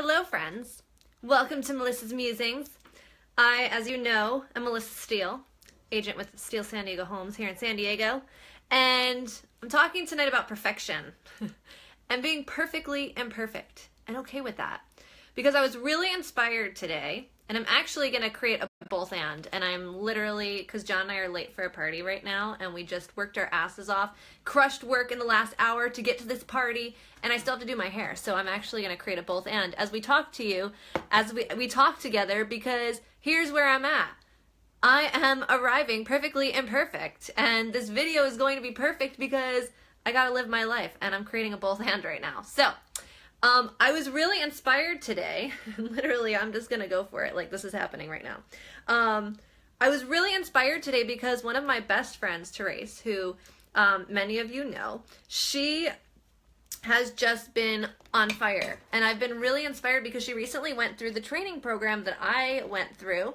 Hello friends, welcome to Melissa's Musings. I, as you know, am Melissa Steele, agent with Steele San Diego Homes here in San Diego, and I'm talking tonight about perfection and being perfectly imperfect and okay with that. Because I was really inspired today, and I'm actually going to create a both and I'm literally, because John and I are late for a party right now, and we just worked our asses off, crushed work in the last hour to get to this party, and I still have to do my hair, so I'm actually going to create a both and as we talk to you, as we talk together, because here's where I'm at. I am arriving perfectly imperfect, and this video is going to be perfect because I gotta live my life, and I'm creating a both and right now. So, I was really inspired today. Literally, I'm just gonna go for it. Like, this is happening right now. I was really inspired today because one of my best friends, Therese, who many of you know, she has just been on fire. And I've been really inspired because she recently went through the training program that I went through.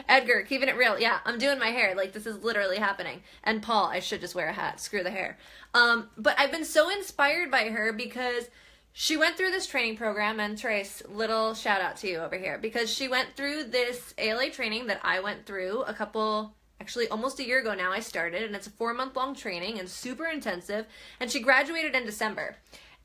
Edgar, keeping it real. Yeah, I'm doing my hair. Like, this is literally happening. And Paul, I should just wear a hat. Screw the hair. But I've been so inspired by her because she went through this training program, and Trace, little shout out to you over here, because she went through this ALA training that I went through actually almost a year ago now I started, and it's a 4-month-long training and super intensive, and she graduated in December.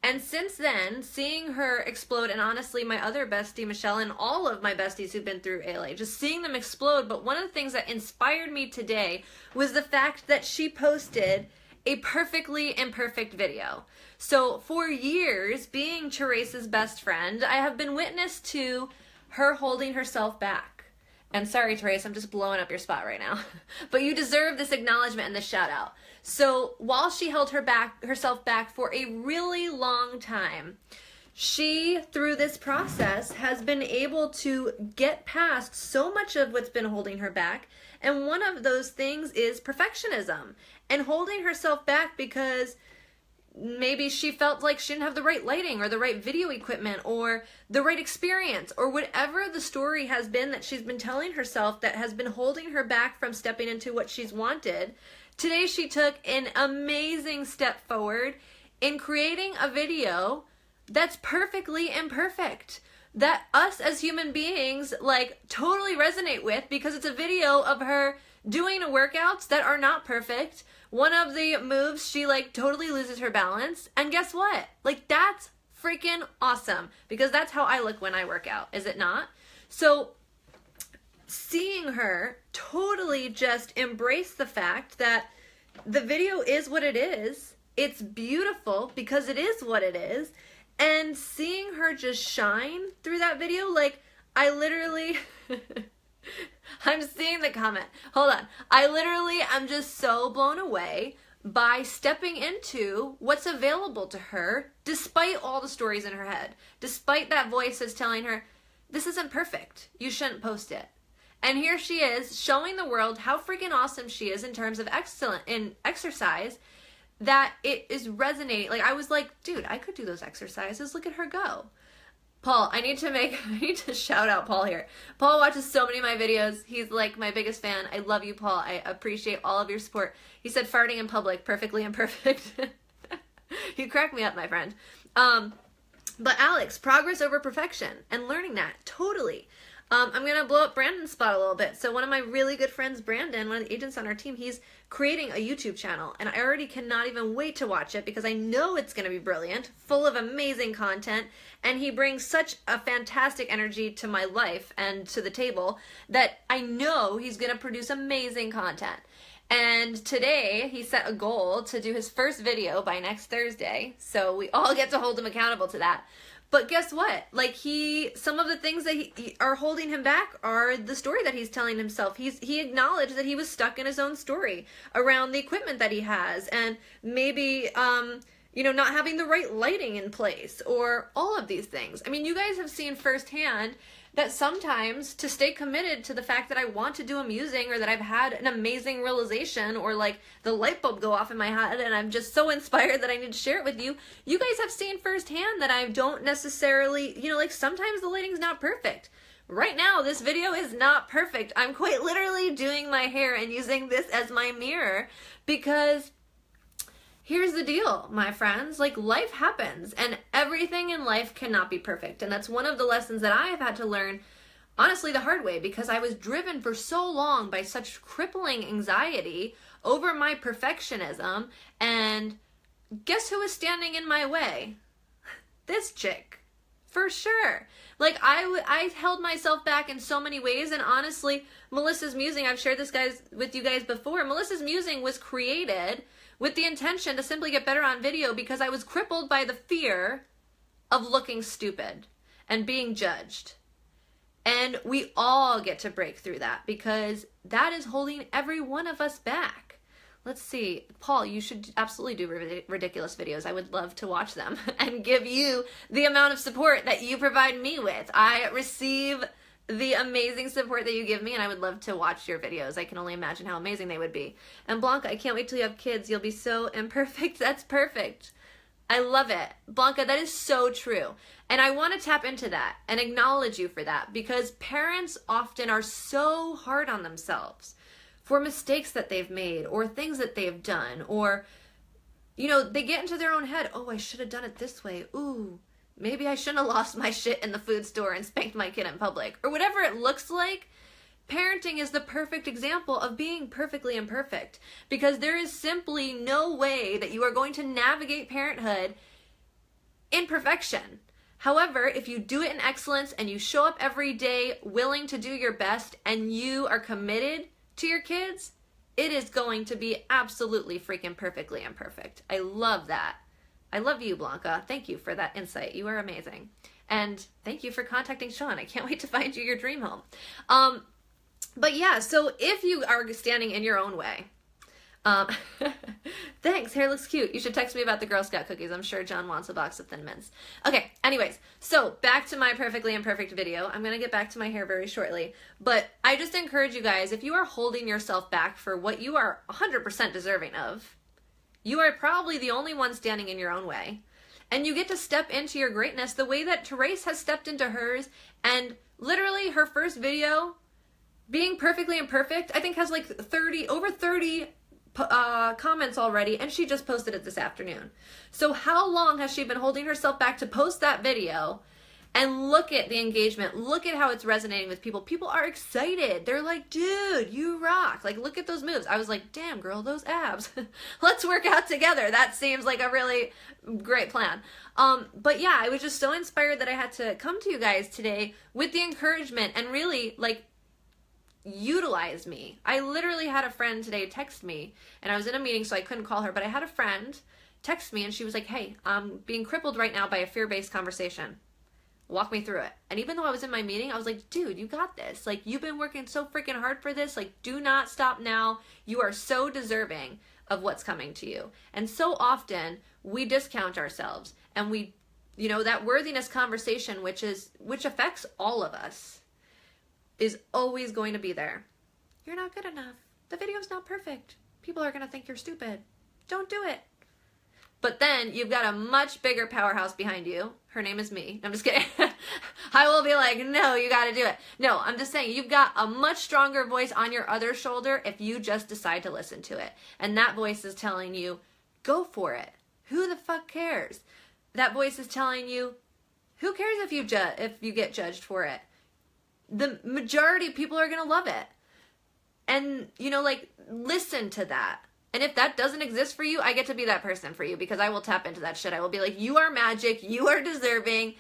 And since then, seeing her explode, and honestly, my other bestie, Michelle, and all of my besties who've been through ALA, just seeing them explode, but one of the things that inspired me today was the fact that she posted a perfectly imperfect video. So for years, being Therese's best friend, I have been witness to her holding herself back. And sorry, Therese, I'm just blowing up your spot right now. But you deserve this acknowledgement and this shout out. So while she held herself back for a really long time, she, through this process, has been able to get past so much of what's been holding her back. And one of those things is perfectionism and holding herself back because maybe she felt like she didn't have the right lighting or the right video equipment or the right experience or whatever the story has been that she's been telling herself that has been holding her back from stepping into what she's wanted. Today she took an amazing step forward in creating a video that's perfectly imperfect, that us as human beings like totally resonate with, because it's a video of her doing workouts that are not perfect. One of the moves, she like totally loses her balance, and guess what? Like, that's freaking awesome, because that's how I look when I work out, is it not? So seeing her totally just embrace the fact that the video is what it is, it's beautiful because it is what it is, and seeing her just shine through that video, like, I literally I'm seeing the comment. Hold on. I literally am just so blown away by stepping into what's available to her, despite all the stories in her head, despite that voice that's telling her, this isn't perfect, you shouldn't post it. And here she is showing the world how freaking awesome she is in terms of excellent in exercise, that it is resonating. Like, I was like, dude, I could do those exercises. Look at her go. Paul, I need to shout out Paul here. Paul watches so many of my videos. He's like my biggest fan. I love you, Paul. I appreciate all of your support. He said farting in public, perfectly imperfect. You crack me up, my friend. But Alex, progress over perfection and learning that, totally. I'm going to blow up Brandon's spot a little bit. So one of my really good friends, Brandon, one of the agents on our team, he's creating a YouTube channel, and I already cannot even wait to watch it because I know it's going to be brilliant, full of amazing content, and he brings such a fantastic energy to my life and to the table that I know he's going to produce amazing content. And today he set a goal to do his first video by next Thursday, so we all get to hold him accountable to that. But guess what? Like, some of the things that are holding him back are the story that he's telling himself. He acknowledged that he was stuck in his own story around the equipment that he has, and maybe, not having the right lighting in place, or all of these things. I mean, you guys have seen firsthand that sometimes to stay committed to the fact that I want to do a musing, or that I've had an amazing realization, or like the light bulb go off in my head and I'm just so inspired that I need to share it with you, you guys have seen firsthand that I don't necessarily, like sometimes the lighting's not perfect. Right now, this video is not perfect. I'm quite literally doing my hair and using this as my mirror because here's the deal, my friends. Like, life happens, and everything in life cannot be perfect. And that's one of the lessons that I have had to learn, honestly, the hard way, because I was driven for so long by such crippling anxiety over my perfectionism. And guess who was standing in my way? This chick. For sure. Like, I held myself back in so many ways, and honestly, Melissa's Musing, I've shared this with you guys before, Melissa's Musing was created with the intention to simply get better on video because I was crippled by the fear of looking stupid and being judged. And we all get to break through that because that is holding every one of us back. Let's see. Paul, you should absolutely do ridiculous videos. I would love to watch them and give you the amount of support that you provide me with. I receive the amazing support that you give me, and I would love to watch your videos. I can only imagine how amazing they would be. And Blanca, I can't wait till you have kids. You'll be so imperfect. That's perfect. I love it. Blanca, that is so true. And I want to tap into that and acknowledge you for that, because parents often are so hard on themselves for mistakes that they've made or things that they've done, or, you know, they get into their own head. Oh, I should have done it this way. Ooh, maybe I shouldn't have lost my shit in the food store and spanked my kid in public, or whatever it looks like. Parenting is the perfect example of being perfectly imperfect, because there is simply no way that you are going to navigate parenthood in perfection. However, if you do it in excellence and you show up every day willing to do your best and you are committed to your kids, it is going to be absolutely freaking perfectly imperfect. I love that. I love you, Blanca. Thank you for that insight. You are amazing. And thank you for contacting Sean. I can't wait to find you your dream home. But yeah, so if you are standing in your own way, thanks, hair looks cute. You should text me about the Girl Scout cookies. I'm sure John wants a box of Thin Mints. Okay, anyways, so back to my perfectly imperfect video. I'm going to get back to my hair very shortly, but I just encourage you guys, if you are holding yourself back for what you are 100% deserving of, you are probably the only one standing in your own way. And you get to step into your greatness the way that Therese has stepped into hers, and literally her first video, being perfectly imperfect, I think has like over 30 comments already, and she just posted it this afternoon. So how long has she been holding herself back to post that video? And look at the engagement. Look at how it's resonating with people. People are excited. They're like, dude, you rock. Like, look at those moves. I was like, damn, girl, those abs. Let's work out together. That seems like a really great plan. But yeah, I was just so inspired that I had to come to you guys today with the encouragement and really, like, utilize me. I literally had a friend today text me, and I was in a meeting, so I couldn't call her, but I had a friend text me, and she was like, hey, I'm being crippled right now by a fear-based conversation. Walk me through it. And even though I was in my meeting, I was like, dude, you got this. Like, you've been working so freaking hard for this. Like, do not stop now. You are so deserving of what's coming to you. And so often we discount ourselves, and we, you know, that worthiness conversation, which affects all of us, is always going to be there. You're not good enough. The video's not perfect. People are going to think you're stupid. Don't do it. But then you've got a much bigger powerhouse behind you. Her name is me. I'm just kidding. I will be like, no, you got to do it. No, I'm just saying you've got a much stronger voice on your other shoulder if you just decide to listen to it. And that voice is telling you, go for it. Who the fuck cares? That voice is telling you, who cares if you get judged for it? The majority of people are going to love it. And, you know, like, listen to that. And if that doesn't exist for you, I get to be that person for you, because I will tap into that shit. I will be like, you are magic. You are deserving.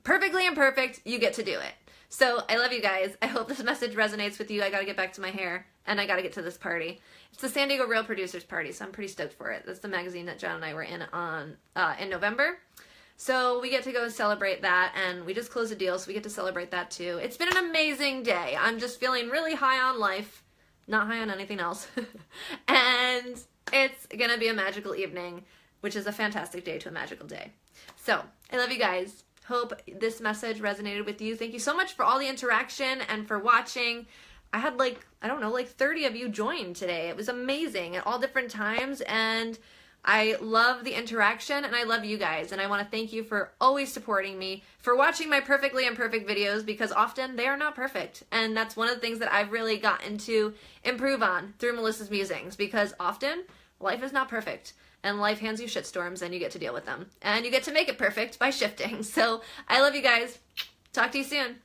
Perfectly imperfect. You get to do it. So I love you guys. I hope this message resonates with you. I got to get back to my hair, and I got to get to this party. It's the San Diego Real Producers Party, so I'm pretty stoked for it. That's the magazine that John and I were in in November. So we get to go celebrate that, and we just closed a deal, so we get to celebrate that too. It's been an amazing day. I'm just feeling really high on life. Not high on anything else. And it's going to be a magical evening, which is a fantastic day to a magical day. So, I love you guys. Hope this message resonated with you. Thank you so much for all the interaction and for watching. I had like, I don't know, like 30 of you join today. It was amazing at all different times, and I love the interaction, and I love you guys, and I want to thank you for always supporting me, for watching my perfectly imperfect videos, because often they are not perfect, and that's one of the things that I've really gotten to improve on through Melissa's Musings, because often life is not perfect, and life hands you shitstorms and you get to deal with them. And you get to make it perfect by shifting. So I love you guys. Talk to you soon.